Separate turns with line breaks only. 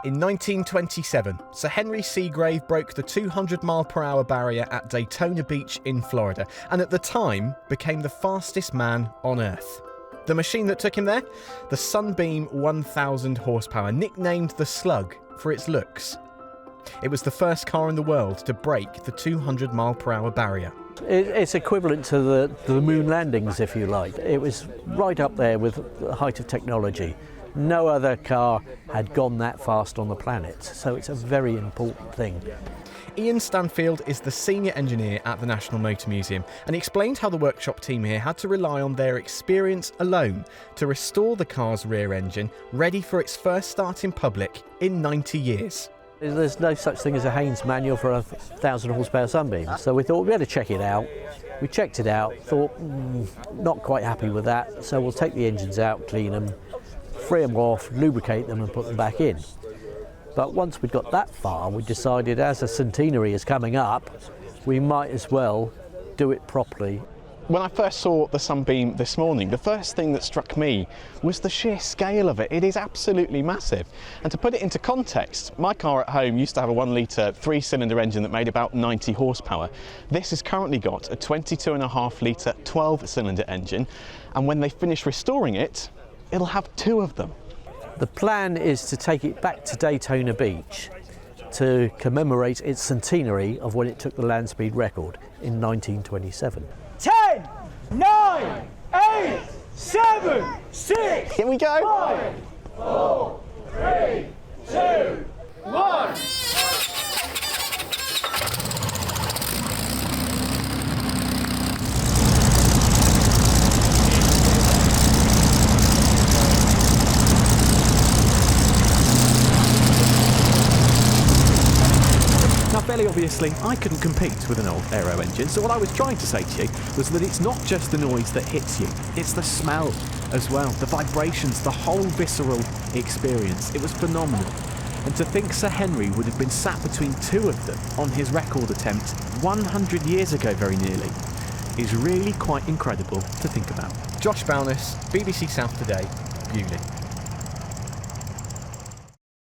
In 1927, Sir Henry Seagrave broke the 200-mile-per-hour barrier at Daytona Beach in Florida, and at the time became the fastest man on Earth. The machine that took him there? The Sunbeam 1000Hp, nicknamed the Slug for its looks. It was the first car in the world to break the 200-mile-per-hour barrier.
It's equivalent to the moon landings, if you like. It was right up there with the height of technology. No other car had gone that fast on the planet, so it's a very important thing.
Ian Stanfield is the senior engineer at the National Motor Museum, and he explained how the workshop team here had to rely on their experience alone to restore the car's rear engine, ready for its first start in public in 90 years.
There's no such thing as a Haynes manual for a 1000 horsepower Sunbeam, so we thought we had to check it out. We checked it out, thought not quite happy with that, so we'll take the engines out, clean them, free them off, lubricate them and put them back in. But once we'd got that far, we decided as a centenary is coming up, we might as well do it properly.
When I first saw the Sunbeam this morning, the first thing that struck me was the sheer scale of it. It is absolutely massive. And to put it into context, my car at home used to have a 1-litre 3-cylinder engine that made about 90 horsepower. This has currently got a 22.5-litre 12-cylinder engine, and when they finish restoring it, it'll have 2 of them.
The plan is to take it back to Daytona Beach to commemorate its centenary of when it took the land speed record in 1927.
10, 9, 8, 7, 6,
Here we go.
5, 4, 3, 2, 1.
Now, fairly obviously, I couldn't compete with an old aero engine, so what I was trying to say to you was that it's not just the noise that hits you, it's the smell as well, the vibrations, the whole visceral experience. It was phenomenal. And to think Sir Henry would have been sat between 2 of them on his record attempt 100 years ago, very nearly, is really quite incredible to think about. Josh Bowness, BBC South Today, Beaulieu.